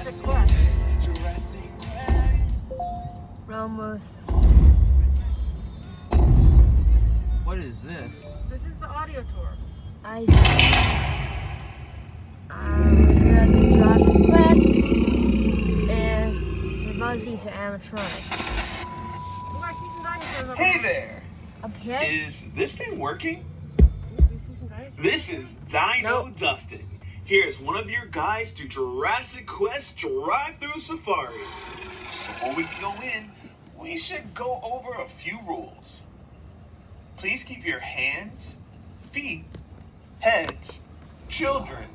Jurassic Quest. Ramos. What is this? This is the audio tour. I see. We're at the Jurassic Quest, and we're about to see some animatronics. Oh, I see some dinosaurs up Hey there. there! Okay. Is this thing working? Ooh, you see some dinosaurs? This is Dino Nope. Dustin. Here's one of your guides to Jurassic Quest Drive-Thru Safari. Before we can go in, we should go over a few rules. Please keep your hands, feet, heads, children,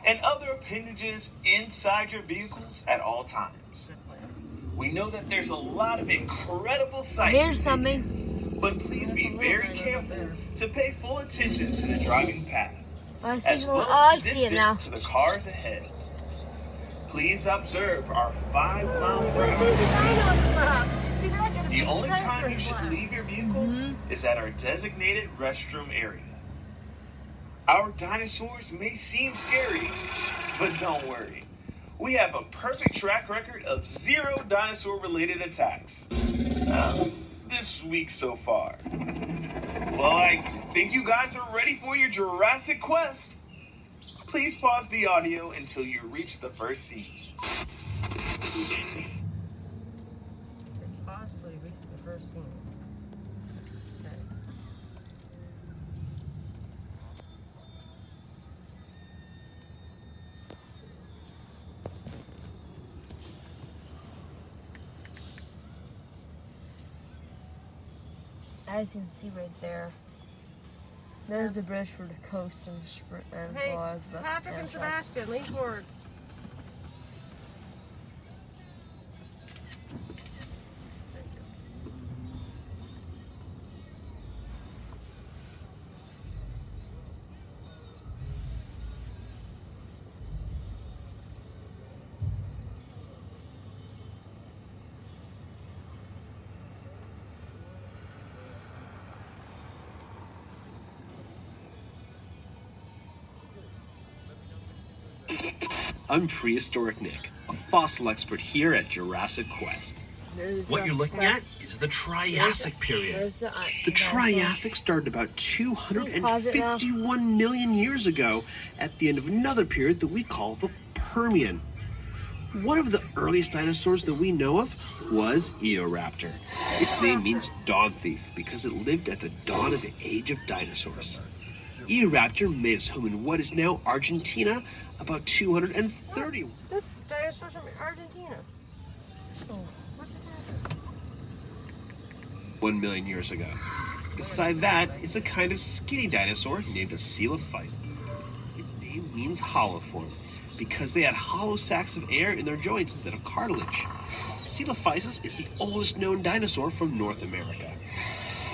and other appendages inside your vehicles at all times. We know that there's a lot of incredible sights, Here's something. but please be very careful to pay full attention to the driving path, I see, as well oh, I as the see it now. distance to the cars ahead. Please observe our 5-mile-per-hour There's speed. dinos up. See, we're not gonna The see only dinosaurs time you should left. leave your vehicle Mhm. is at our designated restroom area. Our dinosaurs may seem scary, but don't worry. We have a perfect track record of 0 dinosaur-related attacks. This week so far. Well, I think you guys are ready for your Jurassic Quest. Please pause the audio until you reach the first scene. It's possibly reached the first scene. Okay. As you can see right there, there's the bridge for the coast and Hey, well as the Patrick and Amtrak. Sebastian, lean forward. Thank you. I'm Prehistoric Nick, a fossil expert here at Jurassic Quest. There's What the you're looking at Quest. is the Triassic period. There's the The dinosaur. Triassic started about Please pause it now. 251 million years ago at the end of another period that we call the Permian. One of the earliest dinosaurs that we know of was Eoraptor. Its name means dawn thief because it lived at the dawn of the age of dinosaurs. Eoraptor made its home in what is now Argentina about 230. This dinosaur's from Argentina. Oh. What's this? 1 million years ago. Beside that is a kind of skinny dinosaur named a Coelophysis. Its name means hollow form because they had hollow sacs of air in their joints instead of cartilage. Coelophysis is the oldest known dinosaur from North America.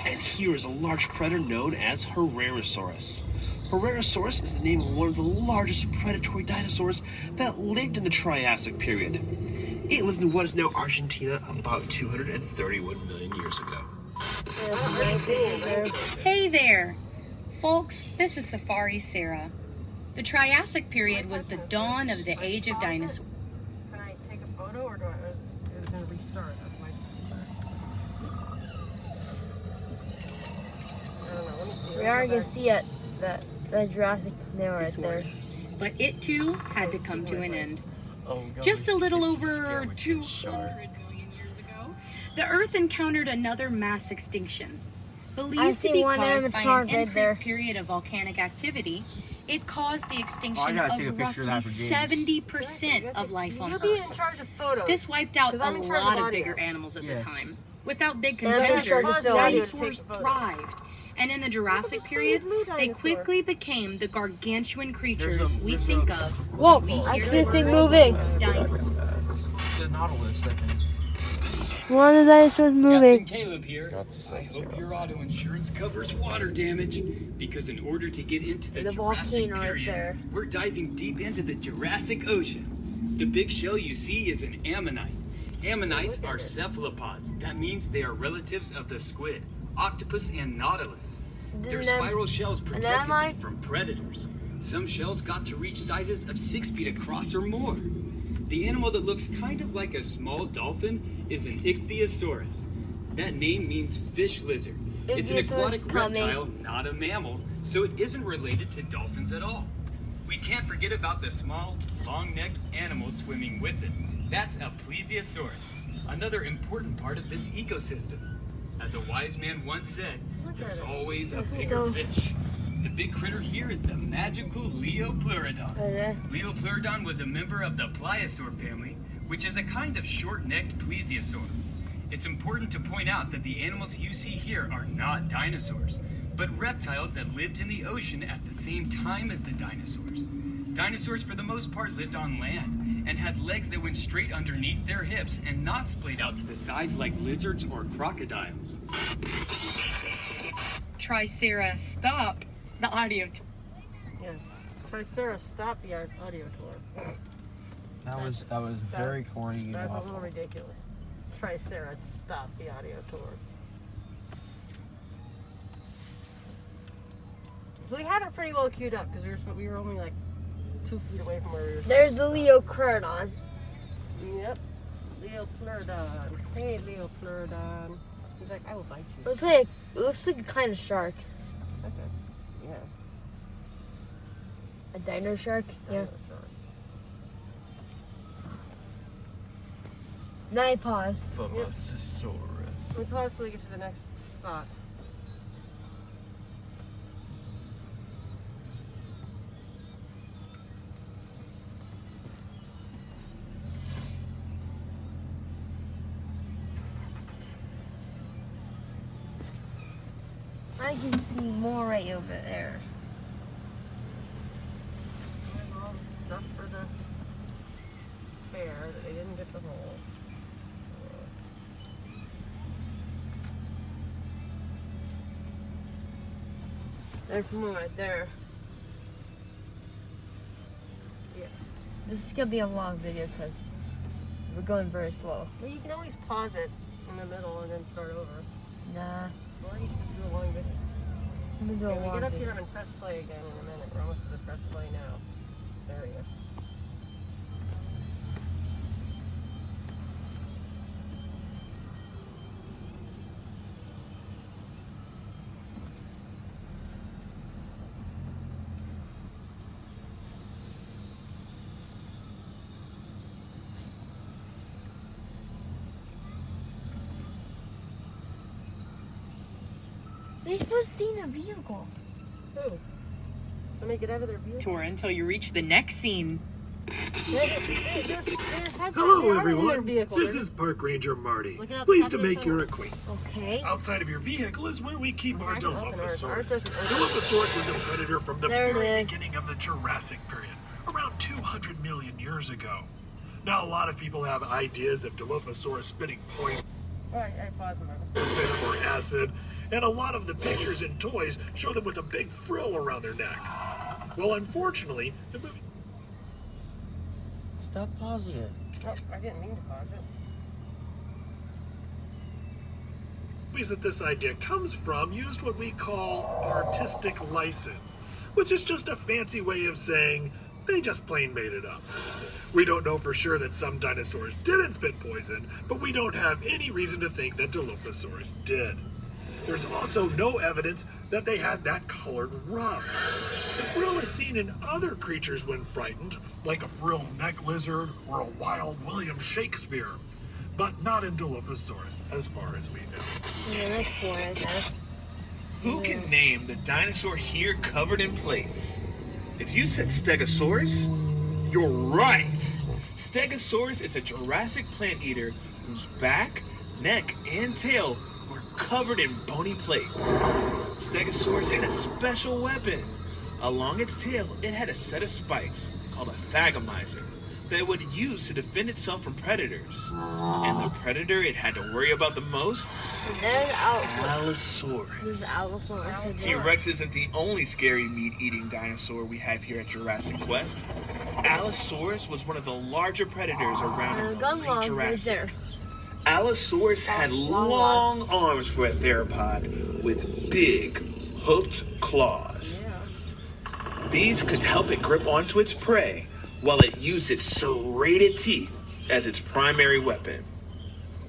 And here is a large predator known as Herrerasaurus. Herrerasaurus is the name of one of the largest predatory dinosaurs that lived in the Triassic period. It lived in what is now Argentina about 231 million years ago. There's the dinosaur there. Hey there! Folks, this is Safari Sarah. The Triassic period was the dawn of the age of dinosaurs. Can I take a photo or do I? Is it going to restart? That's my. I don't know. Let me see. We already can see it. The Jurassic snail right there. But it too had to come to an end. Just a little over 200 million years ago, the Earth encountered another mass extinction. I Believed to see be one caused by animatronic an right increased there. period of volcanic activity, it caused the extinction gotta take a of picture of roughly that for James. 70% of life on You'll be in Earth. charge of photos. This wiped out 'Cause a I'm in charge of lot of audio. bigger animals at the Yes. time. Without big And I'm in charge competitors, of film. dinosaurs Take photos. thrived. And in the Jurassic period, blue they dinosaur. quickly became the gargantuan creatures There's a- we there's think a- of. Whoa! We I hear see a the thing word moving. dinosaur. It's the Nautilus, I think. One of the dinosaurs Captain moving. Caleb here. I hope your auto insurance covers water damage, because in order to get into the The Jurassic volcano right period, there. we're diving deep into the Jurassic Ocean. The big shell you see is an ammonite. Ammonites are cephalopods. That means they are relatives of the squid, octopus, and nautilus. Their Didn't them- spiral shells protected them ammonite? from predators. Some shells got to reach sizes of 6 feet across or more. The animal that looks kind of like a small dolphin is an ichthyosaurus. That name means fish lizard. It's an aquatic reptile, not a mammal, so it isn't related to dolphins at all. We can't forget about the small, long-necked animal swimming with it. That's a plesiosaurus, another important part of this ecosystem. As a wise man once said, there's always a bigger fish. The big critter here is the magical Leopleurodon. Leopleurodon was a member of the pliosaur family, which is a kind of short-necked plesiosaur. It's important to point out that the animals you see here are not dinosaurs, but reptiles that lived in the ocean at the same time as the dinosaurs. Dinosaurs, for the most part, lived on land and had legs that went straight underneath their hips and not splayed out to the sides like lizards or crocodiles. Tricera, stop the audio tour. Yeah. Tricera, stop the audio tour. That was very corny. You That's a know. little ridiculous. Tricera, stop the audio tour. We had it pretty well queued up because we were only like 2 feet away from where we were. There's the Leopleurodon. Yep. Leopleurodon. Hey, Leopleurodon. He's like, I will bite you. It looks like a kind of shark. Okay. Yeah. A dino shark? Yeah. Now I paused. Phobosauurus. We pause so we get to the next spot. I can see more right over there. There's all the stuff for the fair that they didn't get the whole. There's more right there. Yeah. This is gonna be a long video because we're going very slow. Well, you can always pause it in the middle and then start over. Nah, Or you can just do a long video. I'm gonna do a When we long get up video. here, I'm gonna press play again in a minute. We're almost to the press play now. There we go. They're supposed to be in a vehicle. Who? Somebody get out of their vehicle. Tour until you reach the next scene. Hello, everyone. This is Park Ranger Marty. Look out, Pleased to top of the make your tunnel. acquaintance. Okay. Outside of your vehicle is where we keep our I can open ours. Ours Dilophosaurus. doesn't open. Dilophosaurus was a predator from the There it very is. beginning of the Jurassic period, around 200 million years ago. Now, a lot of people have ideas of Dilophosaurus spitting poison, Alright, I paused my venom, or acid, and a lot of the pictures and toys show them with a big frill around their neck. Well, unfortunately, the movie Stop pausing it. Oh, I didn't mean to pause it. movies that this idea comes from used what we call artistic license, which is just a fancy way of saying they just plain made it up. We don't know for sure that some dinosaurs didn't spit poison, but we don't have any reason to think that Dilophosaurus did. There's also no evidence that they had that colored ruff. The frill is seen in other creatures when frightened, like a frilled neck lizard or a wild William Shakespeare, but not in Dilophosaurus, as far as we know. Yeah, that's more, I guess. Who can name the dinosaur here covered in plates? If you said Stegosaurus, you're right. Stegosaurus is a Jurassic plant eater whose back, neck, and tail were covered in bony plates. Stegosaurus had a special weapon. Along its tail, it had a set of spikes called a thagomizer that it would use to defend itself from predators. And the predator it had to worry about the most There's was Allosaurus. This is Allosaurus. Allosaurus. T-Rex isn't the only scary meat-eating dinosaur we have here at Jurassic Quest. Allosaurus was one of the larger predators around in the late Right there. Jurassic. Allosaurus had long arms for a theropod with big, hooked claws. These could help it grip onto its prey, while it used its serrated teeth as its primary weapon.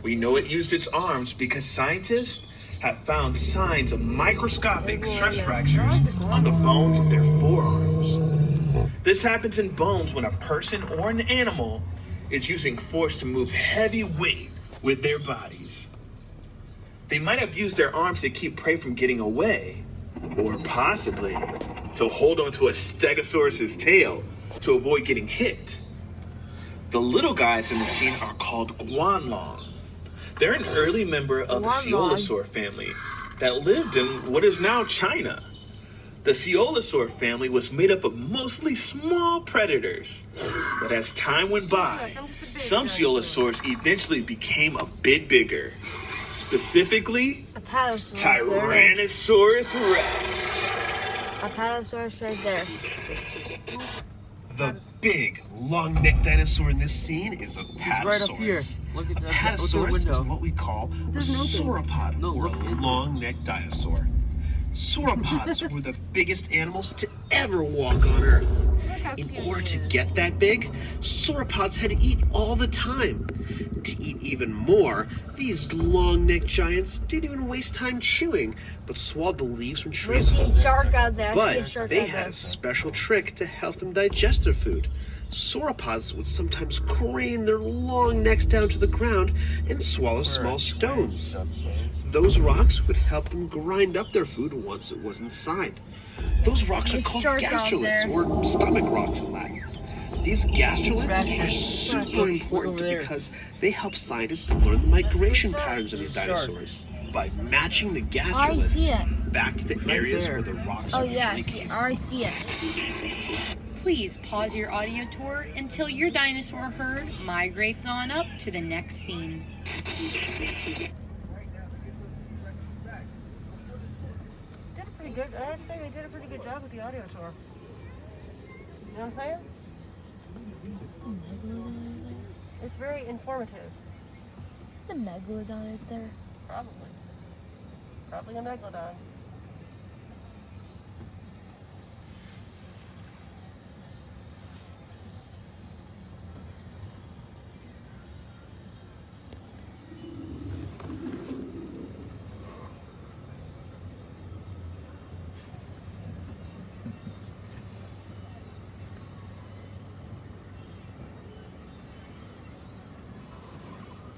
We know it used its arms because scientists have found signs of microscopic stress fractures on the bones of their forearms. This happens in bones when a person or an animal is using force to move heavy weight with their bodies. They might have used their arms to keep prey from getting away, or possibly to hold onto a stegosaurus's tail to avoid getting hit. The little guys in the scene are called guanlong. They're an early member of the Coelosaur family that lived in what is now China. The Coelosaur family was made up of mostly small predators, but as time went by, some Coelosaurs eventually became a bit bigger. Specifically, Tyrannosaurus Rex. Apatosaurus right there. The big, long-necked dinosaur in this scene is a Apatosaurus. Right up here. Look at that. Apatosaurus is what we call a sauropod, or a long-necked dinosaur. Sauropods were the biggest animals to ever walk on Earth. In order to get that big, sauropods had to eat all the time. To eat even more, these long-necked giants didn't even waste time chewing, but swallowed the leaves from trees. See a shark out there. But they had a special trick to help them digest their food. Sauropods would sometimes crane their long necks down to the ground and swallow small stones. Those rocks would help them grind up their food once it was inside. Those rocks are called gastroliths, or stomach rocks in Latin. These gastroliths are super important because they help scientists to learn the migration patterns of these dinosaurs by matching the gastroliths back to the areas where the rocks are usually came. I already see it. Please pause your audio tour until your dinosaur herd migrates on up to the next scene. I'd say they did a pretty good job with the audio tour. You know what I'm saying? It's very informative. The megalodon right there. Probably a megalodon.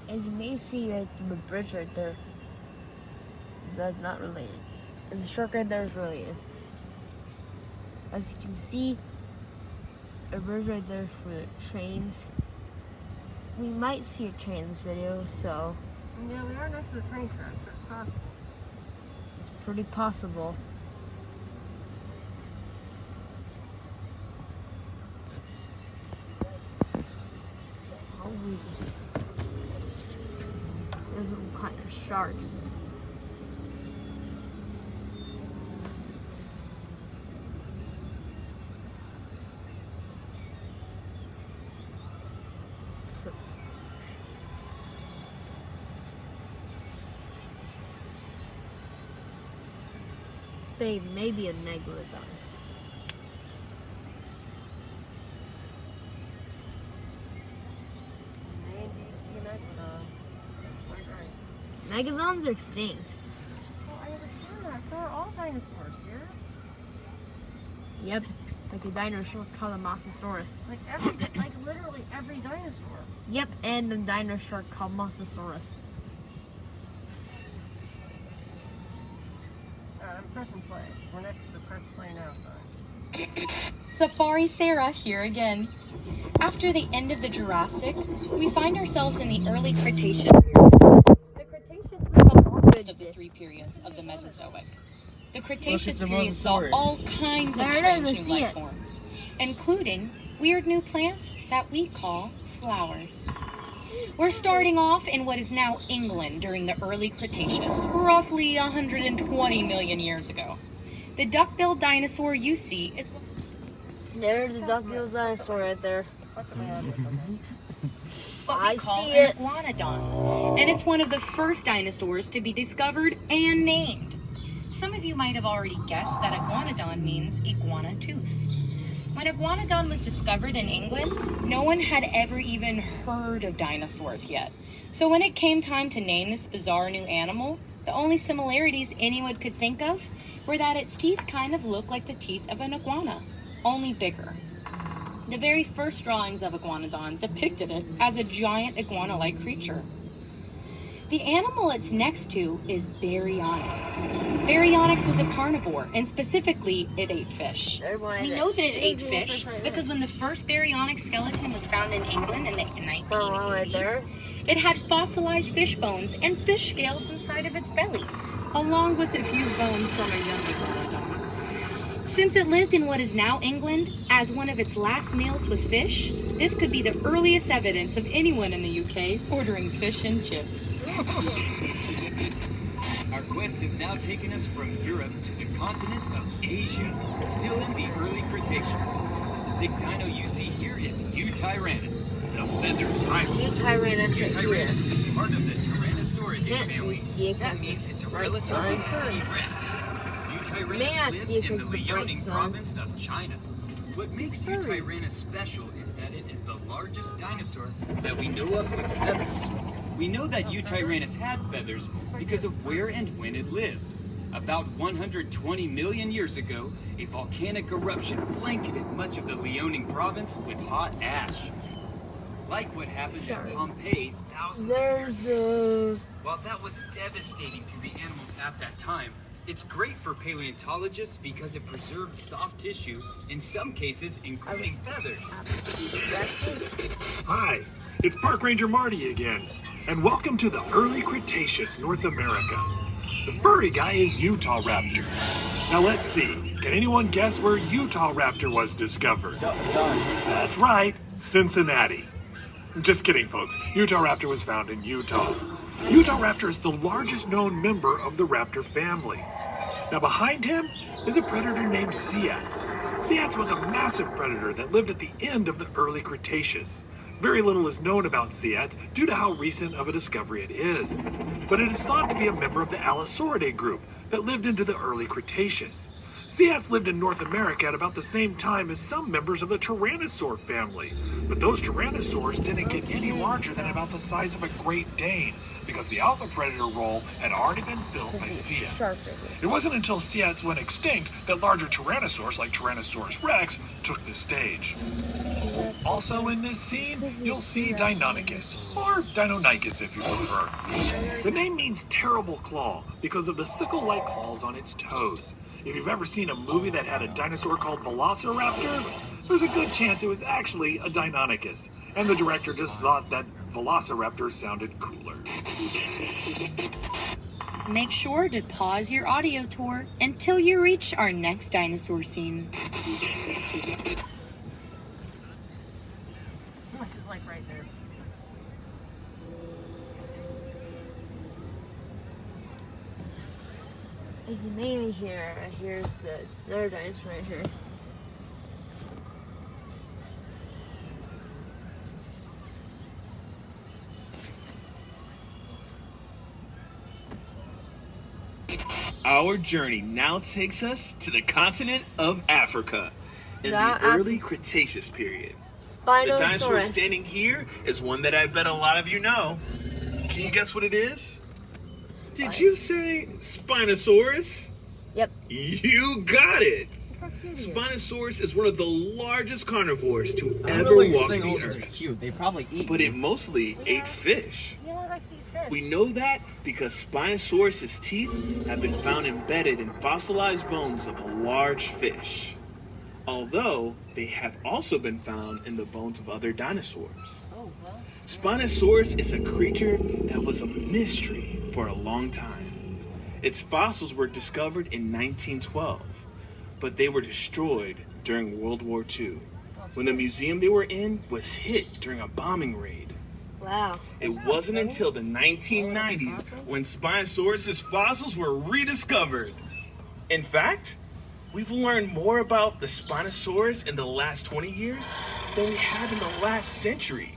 As you may see right through the bridge right there, that's not related. And the shark right there is related. As you can see, a bridge right there for the trains. We might see a train in this video, so Yeah, we are next to the train tracks, so it's possible. it's pretty possible. Oh, there's all kind of sharks. So, babe, maybe a megalodon. Megalodons are extinct. Well, I understand that. So are all dinosaurs, dear. Yep, like a dinosaur called a Mosasaurus. Like literally every dinosaur. Yep, and the dinosaur called Mosasaurus. I'm pressing play. We're next to the press play now sign. Safari Sarah here again. After the end of the Jurassic, we find ourselves in the early Cretaceous. The Cretaceous was the longest of the three periods of the Mesozoic. The Cretaceous period saw all kinds of strange new life forms, including weird new plants that we call flowers. We're starting off in what is now England during the early Cretaceous, roughly 120 million years ago. The duck-billed dinosaur you see is... There's the duck-billed dinosaur right there. I see it. Iguanodon, and it's one of the first dinosaurs to be discovered and named. Some of you might have already guessed that iguanodon means iguana tooth. When Iguanodon was discovered in England, no one had ever even heard of dinosaurs yet. So when it came time to name this bizarre new animal, the only similarities anyone could think of were that its teeth kind of looked like the teeth of an iguana, only bigger. The very first drawings of Iguanodon depicted it as a giant iguana-like creature. The animal it's next to is Baryonyx. Baryonyx was a carnivore, and specifically, it ate fish. We know that it ate fish because when the first Baryonyx skeleton was found in England in the 1980s, it had fossilized fish bones and fish scales inside of its belly, along with a few bones from a young Iguanodon. Since it lived in what is now England, as one of its last meals was fish, this could be the earliest evidence of anyone in the UK ordering fish and chips. Our quest has now taken us from Europe to the continent of Asia, still in the early Cretaceous. The big dino you see here is Eutyrannus, the feathered tyrant. Eutyrannus is part of the Tyrannosauridae family. That means it's a relative of T-Rex. Eutyrannus lived in the Liaoning province of China. What makes Eutyrannus special is that it is the largest dinosaur that we know of with feathers. We know that Eutyrannus had feathers because of where and when it lived. About 120 million years ago, a volcanic eruption blanketed much of the Liaoning province with hot ash. Like what happened at Pompeii thousands of years ago. While that was devastating to the animals at that time, it's great for paleontologists because it preserved soft tissue, in some cases including feathers. Hi, it's Park Ranger Marty again, and welcome to the early Cretaceous, North America. The furry guy is Utahraptor. Now let's see, can anyone guess where Utahraptor was discovered? That's right, Cincinnati. Just kidding, folks. Utahraptor was found in Utah. Utahraptor is the largest known member of the raptor family. Now behind him is a predator named Seatz. Seatz was a massive predator that lived at the end of the early Cretaceous. Very little is known about Seatz due to how recent of a discovery it is. But it is thought to be a member of the Allosauridae group that lived into the early Cretaceous. Seatz lived in North America at about the same time as some members of the Tyrannosaur family. But those Tyrannosaurs didn't get any larger than about the size of a Great Dane, because the alpha predator role had already been filled by Seatz. It wasn't until Seatz went extinct that larger Tyrannosaurs like Tyrannosaurus rex took the stage. Also in this scene, you'll see Deinonychus, or Deinonychus if you prefer. The name means terrible claw because of the sickle-like claws on its toes. If you've ever seen a movie that had a dinosaur called Velociraptor, there's a good chance it was actually a Deinonychus, and the director just thought that Velociraptor sounded cooler. Make sure to pause your audio tour until you reach our next dinosaur scene. Which is like right there. As you may hear, here's another dinosaur right here. Our journey now takes us to the continent of Africa in the early Cretaceous period. The dinosaur standing here is one that I bet a lot of you know. Can you guess what it is? Did you say Spinosaurus? Yep. You got it. Spinosaurus is one of the largest carnivores to ever really walk saying, the oh, earth. they're cute. They probably eat. But it mostly ate fish. Yeah, I see fish. We know that because Spinosaurus's teeth have been found embedded in fossilized bones of a large fish. Although they have also been found in the bones of other dinosaurs. Oh, well. Spinosaurus is a creature that was a mystery for a long time. Its fossils were discovered in 1912, but they were destroyed during World War II, when the museum they were in was hit during a bombing raid. Wow. It wasn't until the 1990s when Spinosaurus's fossils were rediscovered. In fact, we've learned more about the Spinosaurus in the last 20 years than we have in the last century.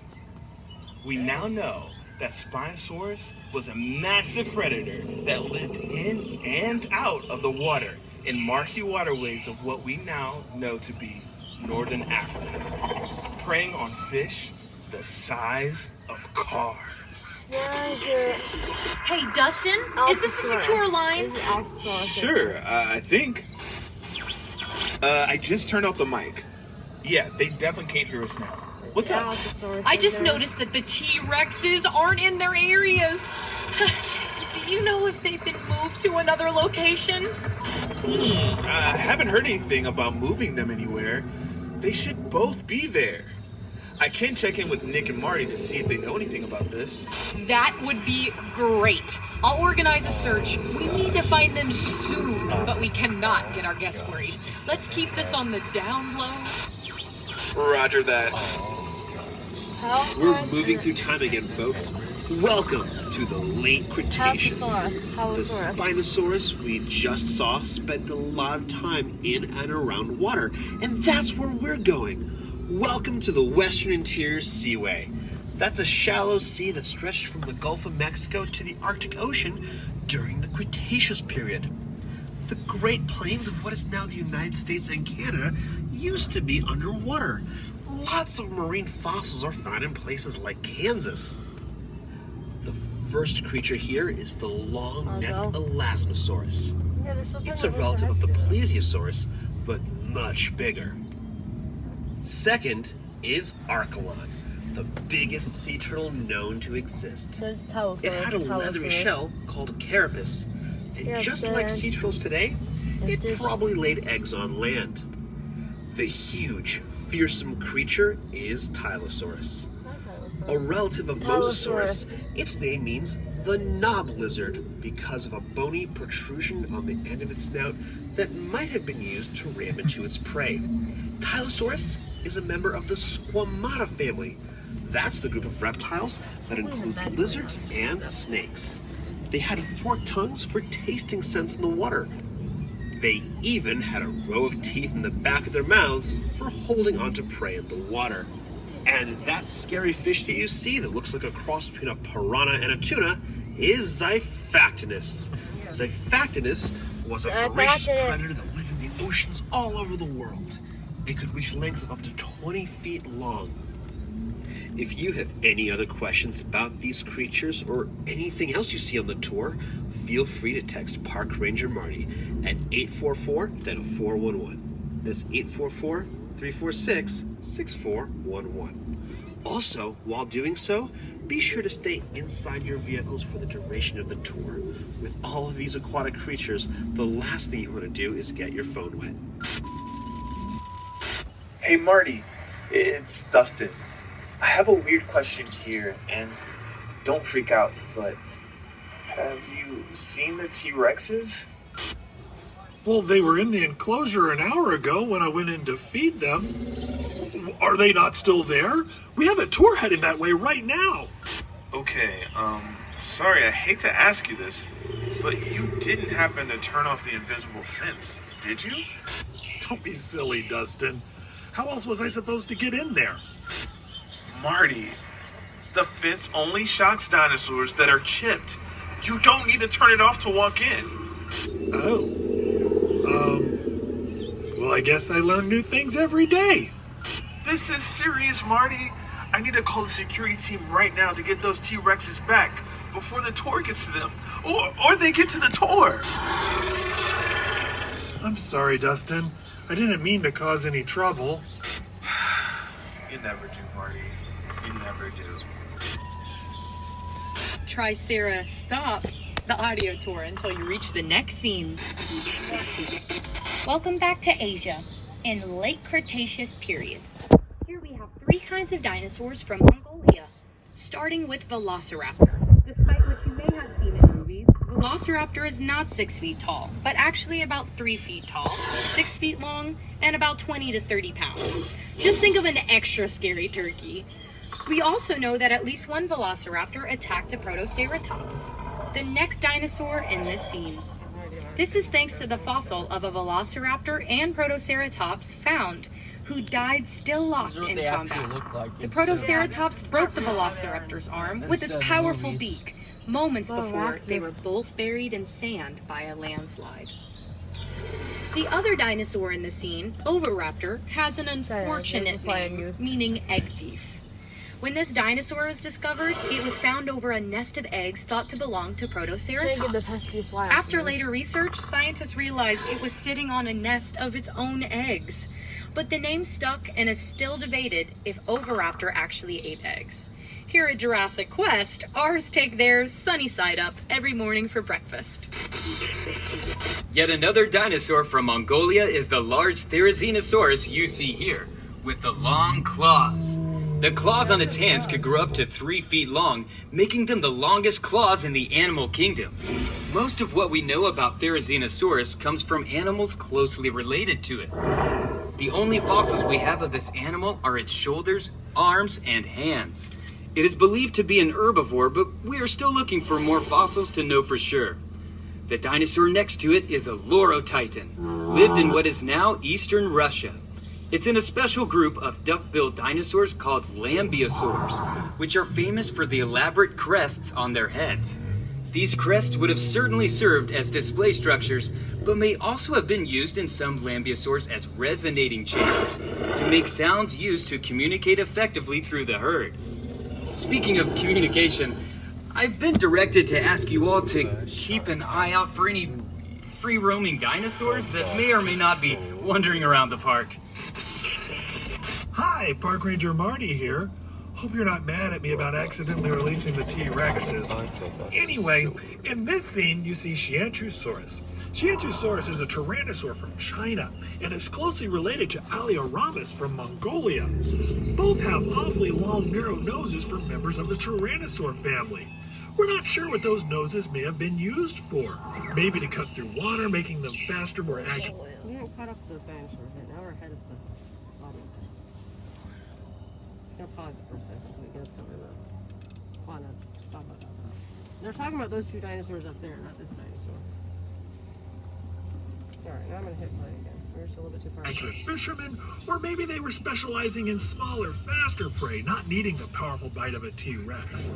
We now know that Spinosaurus was a massive predator that lived in and out of the water in marshy waterways of what we now know to be northern Africa, preying on fish the size of cars. Where is it? Hey, Dustin, is this a secure line? Sure, I think. I just turned off the mic. Yeah, they definitely can't hear us now. What's up? I just noticed that the T-Rexes aren't in their areas. Do you know if they've been moved to another location? I haven't heard anything about moving them anywhere. They should both be there. I can check in with Nick and Marty to see if they know anything about this. That would be great. I'll organize a search. We need to find them soon, but we cannot get our guests worried. Let's keep this on the down low. Roger that. We're moving through time again, folks. Welcome to the late Cretaceous. The Spinosaurus we just saw spent a lot of time in and around water, and that's where we're going. Welcome to the Western Interior Seaway. That's a shallow sea that stretched from the Gulf of Mexico to the Arctic Ocean during the Cretaceous period. The Great Plains of what is now the United States and Canada used to be underwater. Lots of marine fossils are found in places like Kansas. The first creature here is the long-necked Elasmosaurus. It's a relative of the Plesiosaurus, but much bigger. Second is Archelon, the biggest sea turtle known to exist. It had a leathery shell called a carapace, and just like sea turtles today, it probably laid eggs on land. The huge, fearsome creature is Tylosaurus. A relative of Mosasaurus, its name means the knob lizard because of a bony protrusion on the end of its snout that might have been used to ram into its prey. Tylosaurus is a member of the Squamata family. That's the group of reptiles that includes lizards and snakes. They had forked tongues for tasting scents in the water. They even had a row of teeth in the back of their mouths for holding onto prey in the water. And that scary fish that you see that looks like a cross between a piranha and a tuna is Xiphactinus. Xiphactinus was a voracious predator that lived in the oceans all over the world. It could reach lengths of up to 20 feet long. If you have any other questions about these creatures or anything else you see on the tour, feel free to text Park Ranger Marty at 844-411. That's 844-346-6411. Also, while doing so, be sure to stay inside your vehicles for the duration of the tour. With all of these aquatic creatures, the last thing you want to do is get your phone wet. Hey Marty, it's Dustin. I have a weird question here, and don't freak out, but have you seen the T-Rexes? Well, they were in the enclosure an hour ago when I went in to feed them. Are they not still there? We have a tour heading that way right now. Okay, sorry, I hate to ask you this, but you didn't happen to turn off the invisible fence, did you? Don't be silly, Dustin. How else was I supposed to get in there? Marty, the fence only shocks dinosaurs that are chipped. You don't need to turn it off to walk in. Oh. Well, I guess I learn new things every day. This is serious, Marty. I need to call the security team right now to get those T-Rexes back before the tour gets to them. Or they get to the tour. I'm sorry, Dustin. I didn't mean to cause any trouble. You never do, Marty. You never do. Tricera, stop the audio tour until you reach the next scene. Welcome back to Asia in late Cretaceous period. Here we have three kinds of dinosaurs from Mongolia, starting with Velociraptor. Despite what you may have seen in movies, Velociraptor is not 6 feet tall, but actually about 3 feet tall, 6 feet long, and about 20 to 30 pounds. Just think of an extra scary turkey. We also know that at least one Velociraptor attacked a Protoceratops, the next dinosaur in this scene. This is thanks to the fossil of a Velociraptor and Protoceratops found, who died still locked in combat. The Protoceratops broke the Velociraptor's arm with its powerful beak, moments before they were both buried in sand by a landslide. The other dinosaur in the scene, Oviraptor, has an unfortunate name, meaning egg thief. When this dinosaur was discovered, it was found over a nest of eggs thought to belong to Protoceratops. After later research, scientists realized it was sitting on a nest of its own eggs. But the name stuck and is still debated if Oviraptor actually ate eggs. Here at Jurassic Quest, ours take theirs sunny side up every morning for breakfast. Yet another dinosaur from Mongolia is the large Therizinosaurus you see here, with the long claws. The claws on its hands could grow up to 3 feet long, making them the longest claws in the animal kingdom. Most of what we know about Therizinosaurus comes from animals closely related to it. The only fossils we have of this animal are its shoulders, arms, and hands. It is believed to be an herbivore, but we are still looking for more fossils to know for sure. The dinosaur next to it is a Lorotitan, lived in what is now eastern Russia. It's in a special group of duck-billed dinosaurs called lambeosaurs, which are famous for the elaborate crests on their heads. These crests would have certainly served as display structures, but may also have been used in some lambeosaurs as resonating chambers, to make sounds used to communicate effectively through the herd. Speaking of communication, I've been directed to ask you all to keep an eye out for any free-roaming dinosaurs that may or may not be wandering around the park. Hi, Park Ranger Marty here. Hope you're not mad at me about accidentally releasing the T-Rexes. Anyway, in this scene, you see Xianchusaurus. Xianchusaurus is a tyrannosaur from China and is closely related to Alioramus from Mongolia. Both have awfully long, narrow noses for members of the tyrannosaur family. We're not sure what those noses may have been used for. Maybe to cut through water, making them faster, more accurate. We haven't caught up to those dinosaurs yet. Now we're ahead of the body. I'll pause it for a second so we get up to the fauna. They're talking about those two dinosaurs up there, not this dinosaur. Alright, now I'm going to hit play again. We're just a little bit too far. Accurate fishermen, or maybe they were specializing in smaller, faster prey, not needing the powerful bite of a T-Rex.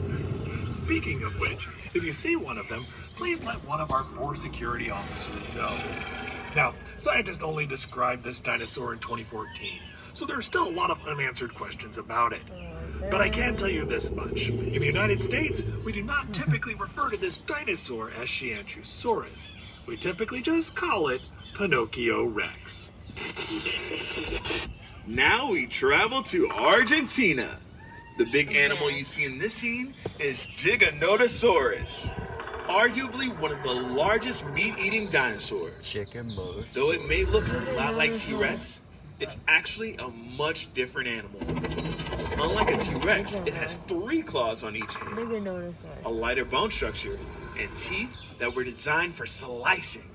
Speaking of which, if you see one of them, please let one of our 4 security officers know. Now, scientists only described this dinosaur in 2014, so there are still a lot of unanswered questions about it. But I can tell you this much. In the United States, we do not typically refer to this dinosaur as Xianchusaurus. We typically just call it Pinocchio Rex. Now we travel to Argentina. The big animal you see in this scene is Giganotosaurus, arguably one of the largest meat-eating dinosaurs. Though it may look a lot like T-Rex, it's actually a much different animal. Unlike a T-Rex, it has 3 claws on each hand, a lighter bone structure, and teeth that were designed for slicing.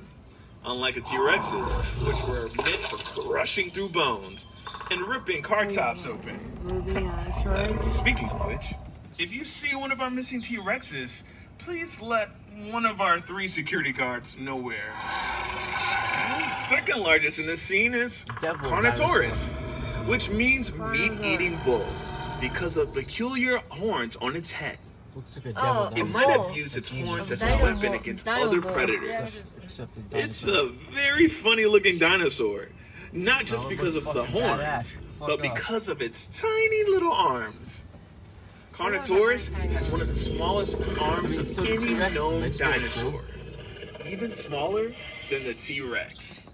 Unlike a T-Rex's, which were meant for crushing through bones and ripping car tops open. Speaking of which, if you see one of our missing T-Rexes, please let one of our 3 security guards know where. Second largest in this scene is Carnotaurus, which means meat-eating bull, because of peculiar horns on its head. Looks like a devil. It might have used its horns as a weapon against other predators. It's a very funny-looking dinosaur, not just because of the horns, but because of its tiny little arms. Carnotaurus has one of the smallest arms of any known dinosaur, even smaller than the T-Rex.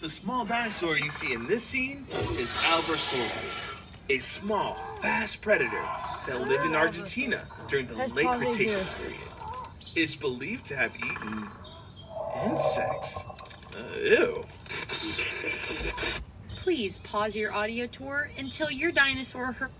The small dinosaur you see in this scene is Albersaurus, a small, fast predator that lived in Argentina during the late Cretaceous period. It's believed to have eaten insects. Ew. Please pause your audio tour until your dinosaur heard.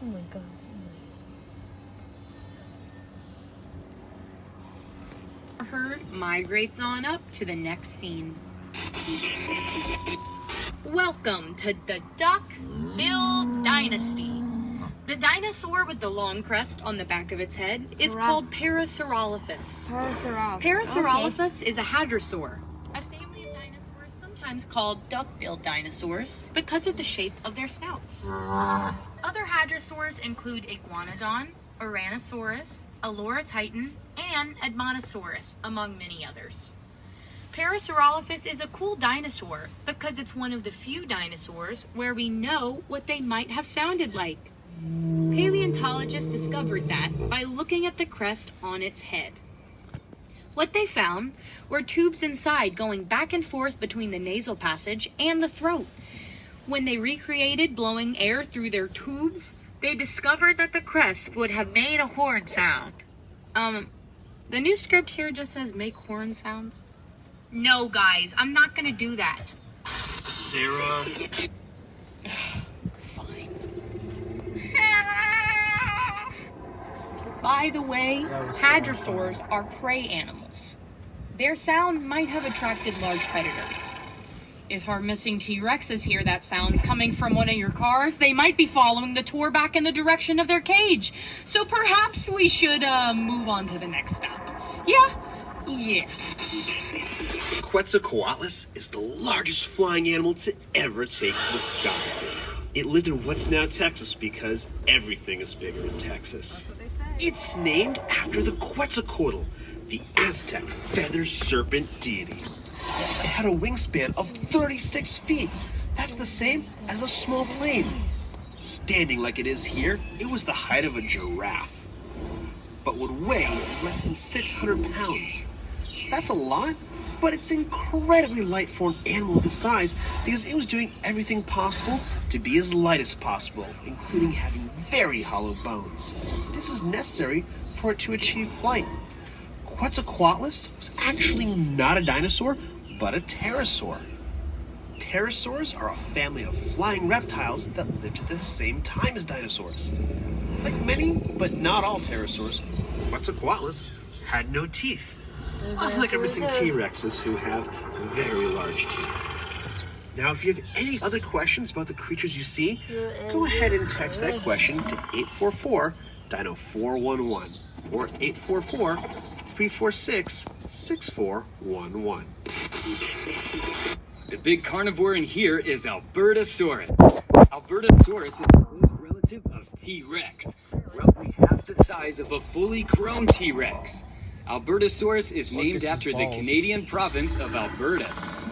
Oh my god. Herd migrates on up to the next scene. Welcome to the Duck-billed Dynasty. The dinosaur with the long crest on the back of its head is called Parasaurolophus. Parasaurolophus is a hadrosaur, a family of dinosaurs sometimes called duck-billed dinosaurs because of the shape of their snouts. Other hadrosaurs include Iguanodon, Ouranosaurus, Aloratitan, and Edmontosaurus, among many others. Parasaurolophus is a cool dinosaur because it's one of the few dinosaurs where we know what they might have sounded like. Paleontologists discovered that by looking at the crest on its head. What they found were tubes inside going back and forth between the nasal passage and the throat. When they recreated blowing air through their tubes, they discovered that the crest would have made a horn sound. The new script here just says make horn sounds. No, guys, I'm not gonna do that. Sarah. Fine. By the way, hadrosaurs are prey animals. Their sound might have attracted large predators. If our missing T-Rexes hear that sound coming from one of your cars, they might be following the tour back in the direction of their cage. So perhaps we should move on to the next stop. Yeah. Quetzalcoatlus is the largest flying animal to ever take to the sky. It lived in what's now Texas because everything is bigger in Texas. It's named after the Quetzalcoatl, the Aztec feather serpent deity. It had a wingspan of 36 feet. That's the same as a small plane. Standing like it is here, it was the height of a giraffe, but would weigh less than 600 pounds. That's a lot, but it's incredibly light for an animal of this size because it was doing everything possible to be as light as possible, including having very hollow bones. This is necessary for it to achieve flight. Quetzalcoatlus was actually not a dinosaur, but a pterosaur. Pterosaurs are a family of flying reptiles that lived at the same time as dinosaurs. Like many, but not all pterosaurs, Quetzalcoatlus had no teeth. Unlike our missing T-Rexes who have very large teeth. Now, if you have any other questions about the creatures you see, go ahead and text that question to 844-DINO-411 or 844-346-6411. The big carnivore in here is Albertosaurus. Albertosaurus is a close relative of T-Rex, roughly half the size of a fully grown T-Rex. Albertosaurus is named after the Canadian province of Alberta,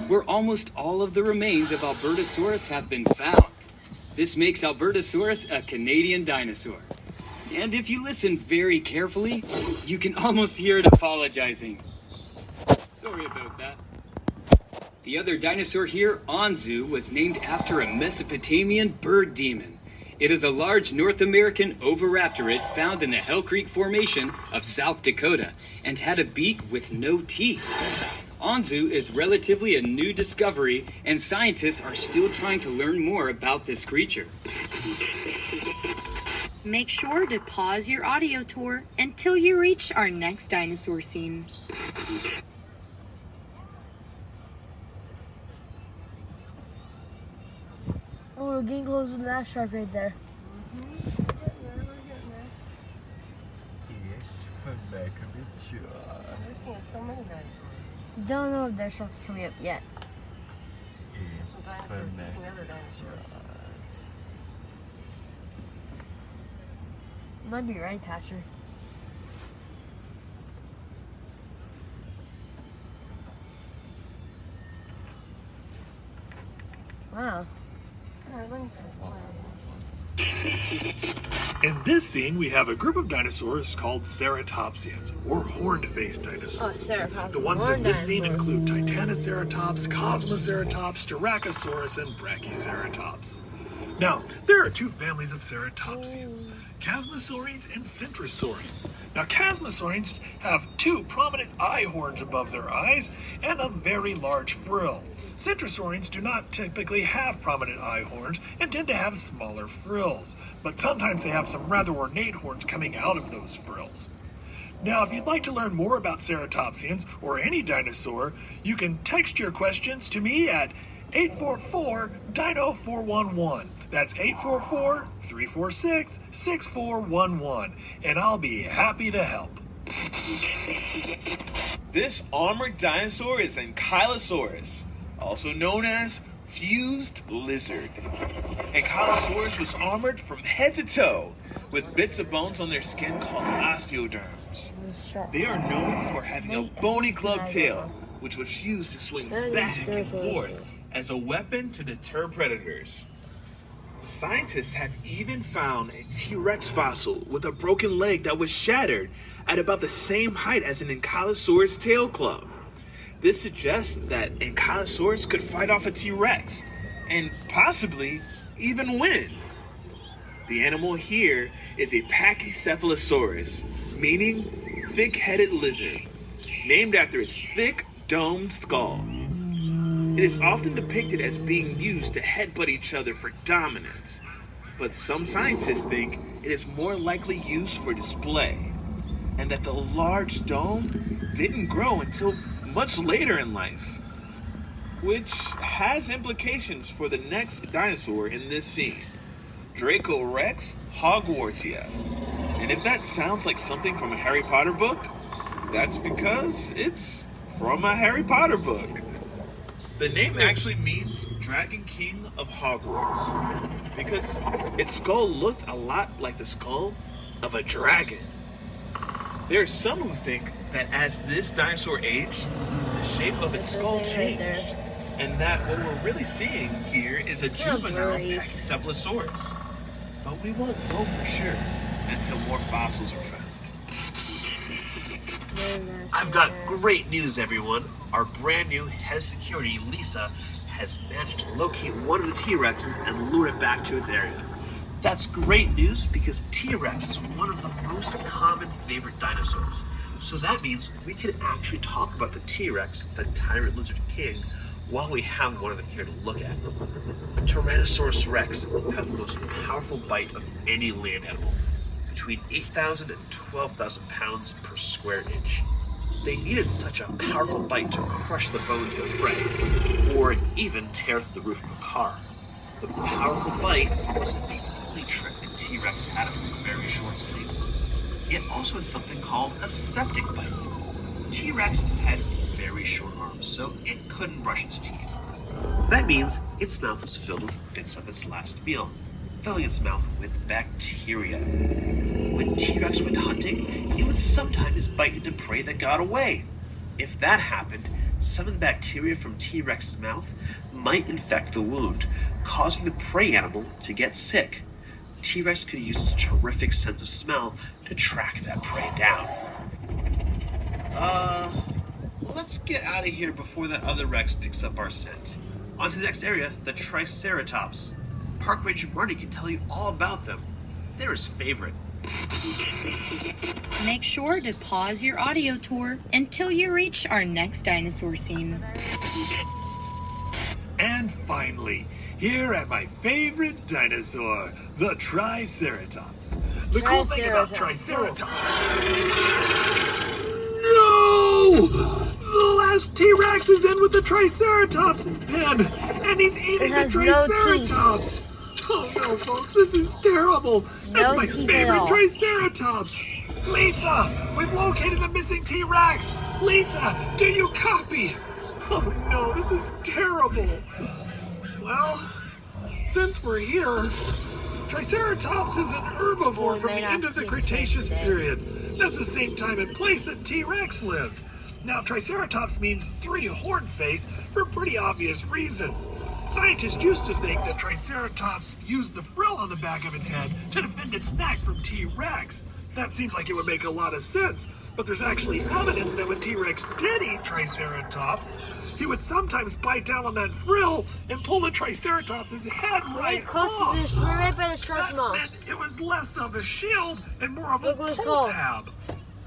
where almost all of the remains of Albertosaurus have been found. This makes Albertosaurus a Canadian dinosaur. And if you listen very carefully, you can almost hear it apologizing. Sorry about that. The other dinosaur here, Anzu, was named after a Mesopotamian bird demon. It is a large North American oviraptorate found in the Hell Creek Formation of South Dakota and had a beak with no teeth. Anzu is relatively a new discovery, and scientists are still trying to learn more about this creature. Make sure to pause your audio tour until you reach our next dinosaur scene. Oh, we're getting close to that shark right there. Yes, from back of it too. So many guys. Don't know if there's sharks coming up yet. Yes, from back of it too. Might be right, Thatcher. Wow. In this scene, we have a group of dinosaurs called ceratopsians, or horned-faced dinosaurs. The ones in this scene include Titanoceratops, Cosmoceratops, Styracosaurus, and Brachioceratops. Now, there are two families of ceratopsians, Chasmosaurians and Centrosaurians. Now, Chasmosaurians have two prominent eye horns above their eyes and a very large frill. Centrosaurians do not typically have prominent eye horns and tend to have smaller frills, but sometimes they have some rather ornate horns coming out of those frills. Now, if you'd like to learn more about ceratopsians or any dinosaur, you can text your questions to me at 844-DINO-411. That's 844-346-6411, and I'll be happy to help. This armored dinosaur is Ankylosaurus, also known as fused lizard. Ankylosaurus was armored from head to toe with bits of bones on their skin called osteoderms. They are known for having a bony club tail, which was used to swing back and forth as a weapon to deter predators. Scientists have even found a T-Rex fossil with a broken leg that was shattered at about the same height as an Ankylosaurus tail club. This suggests that Ankylosaurus could fight off a T-Rex and possibly even win. The animal here is a Pachycephalosaurus, meaning thick-headed lizard, named after its thick, domed skull. It is often depicted as being used to headbutt each other for dominance, but some scientists think it is more likely used for display, and that the large dome didn't grow until much later in life, which has implications for the next dinosaur in this scene, Draco Rex Hogwartsia. And if that sounds like something from a Harry Potter book, that's because it's from a Harry Potter book. The name actually means Dragon King of Hogwarts, because its skull looked a lot like the skull of a dragon. There are some who think that as this dinosaur aged, the shape of its skull changed, and that what we're really seeing here is a juvenile Pachycephalosaurus. But we won't know for sure until more fossils are found. I've got great news, everyone. Our brand new head of security, Lisa, has managed to locate one of the T-Rexes and lure it back to its area. That's great news because T-Rex is one of the most common favorite dinosaurs. So that means we can actually talk about the T-Rex, the Tyrant Lizard King, while we have one of them here to look at. Tyrannosaurus Rex have the most powerful bite of any land animal, between 8,000 and 12,000 pounds per square inch. They needed such a powerful bite to crush the bones of their prey, or even tear through the roof of a car. The powerful bite wasn't the only trick that T-Rex had up its very short sleeve. It also had something called a septic bite. T-Rex had very short arms, so it couldn't brush its teeth. That means its mouth was filled with bits of its last meal, filling its mouth with bacteria. When T-Rex went hunting, it would sometimes bite into prey that got away. If that happened, some of the bacteria from T-Rex's mouth might infect the wound, causing the prey animal to get sick. T-Rex could use its terrific sense of smell to track that prey down. Let's get out of here before that other Rex picks up our scent. On to the next area, the Triceratops. Park Ranger Marty can tell you all about them. They're his favorite. Make sure to pause your audio tour until you reach our next dinosaur scene. And finally, here at my favorite dinosaur, the Triceratops. The cool thing about Triceratops... No! The last T-Rex is in with the Triceratops' pen, and he's eating the Triceratops! Oh no, folks, this is terrible! That's my favorite Triceratops! Lisa, we've located the missing T-Rex! Lisa, do you copy? Oh no, this is terrible! Well, since we're here, Triceratops is an herbivore from the end of the Cretaceous period. That's the same time and place that T-Rex lived. Now, Triceratops means three-horned face for pretty obvious reasons. Scientists used to think that Triceratops used the frill on the back of its head to defend its neck from T-Rex. That seems like it would make a lot of sense, but there's actually evidence that when T-Rex did eat Triceratops, he would sometimes bite down on that frill and pull the Triceratops' head right off. Right by the shark That mouth. meant it was less of a shield and more of a pull tab.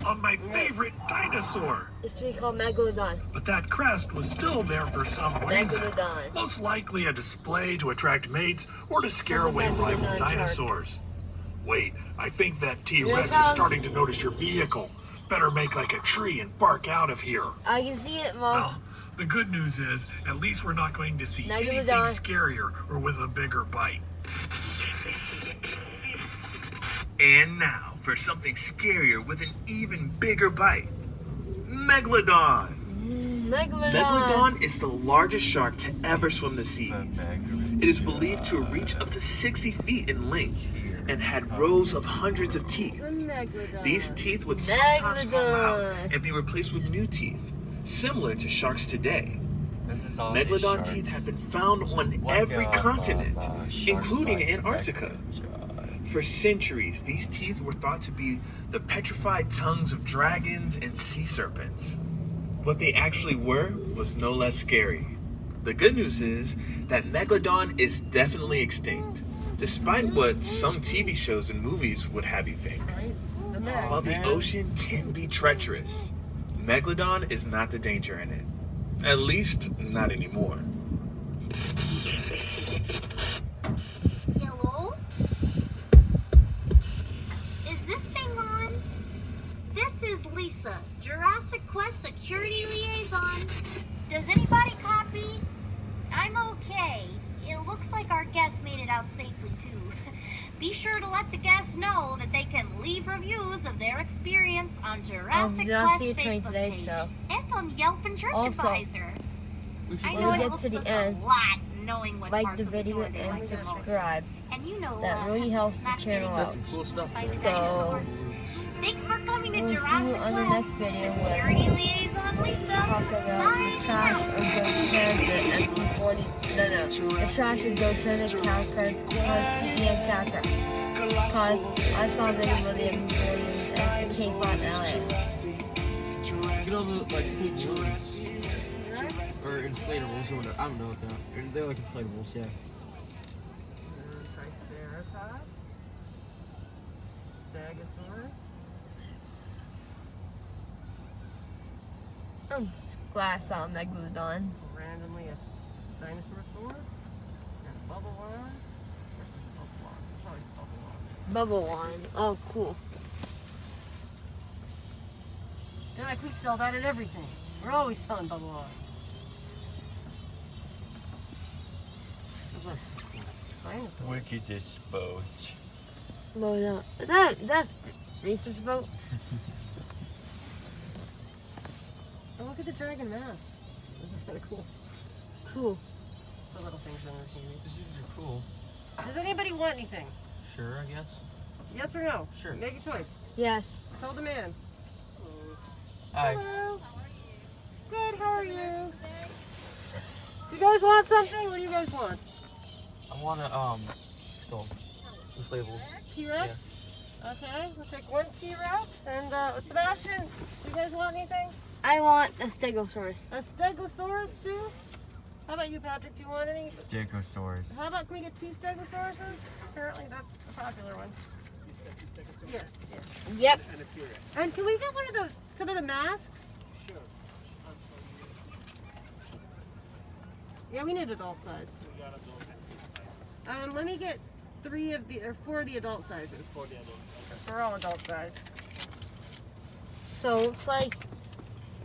on my favorite dinosaur. It's to be called Megalodon. But that crest was still there for some reason. Megalodon. Most likely a display to attract mates or to scare away rival Megalodon dinosaurs. Wait, I think that T-Rex Here it is comes. starting to notice your vehicle. Better make like a tree and bark out of here. I can see it, Mom. Well, the good news is, at least we're not going to see Megalodon. anything scarier or with a bigger bite. And now for something scarier with an even bigger bite. Megalodon. Megalodon. Megalodon is the largest shark to ever swim the seas. It is believed to reach up to 60 feet in length and had rows of hundreds of teeth. These teeth would sometimes fall out and be replaced with new teeth, similar to sharks today. Megalodon teeth have been found on every continent, including Antarctica. For centuries, these teeth were thought to be the petrified tongues of dragons and sea serpents. What they actually were was no less scary. The good news is that Megalodon is definitely extinct, despite what some TV shows and movies would have you think. While the ocean can be treacherous, Megalodon is not the danger in it. At least, not anymore. Hello? Is this thing on? This is Lisa, Jurassic Quest Security Liaison. Does anybody copy? I'm okay. It looks like our guests made it out safely too. Be sure to let the guests know that they can leave reviews of their experience on Jurassic Quest Facebook page show. and on Yelp and Also, TripAdvisor. I when know we it get helps to the us end, a lot knowing what like parts the of video the and like the most. subscribe. And you know That really helps the not channel getting out. Cool stuff by there. So, dinosaurs. Thanks for coming to we'll see you Jurassic on the Quest. next video where Security Liaison Lisa. talk about the Signing trash out. of Go Transit MP40. No. The trash of Go Transit cars CEM cat cars. Cause I saw a video of the MP40 and Cape on LA. You know the like cool balloons or inflatables or whatever. I don't know what they're like inflatables, yeah. Triceratops, Stegosaurus. I'm just glad I saw a Megalodon. Randomly a dinosaur sword. And bubble one. Versus bubble one. Sorry, bubble one. Bubble one. Oh, cool. They're like, we sell that at everything. We're always selling bubble one. Those are dinosaurs. Wickedest boat. Is that a research boat? Oh, look at the dragon masks. Those are kind of cool. Cool. It's the little things in the TV. These are cool. Does anybody want anything? Sure, I guess. Yes or no? Sure. Make a choice. Yes. Tell the man. Hi. Hello. Good, how are you? You guys want something? What do you guys want? I want a, skull. Inflatable. T-Rex? Yes. Okay, we'll take one T-Rex. And, Sebastian, you guys want anything? I want a Stegosaurus. A Stegosaurus, too? How about you, Patrick? Do you want any? Stegosaurus. How about, can we get 2 Stegosauruses? Apparently that's the popular one. Yes, yes. Yep. And can we get some of the masks? Sure. Yeah, we need adult size. We got adult size. Let me get 4 of the adult sizes. For the adult. They're all adult size. So looks like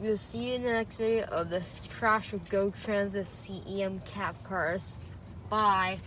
you'll see you in the next video of this trash of Go Transit CEM cap cars. Bye.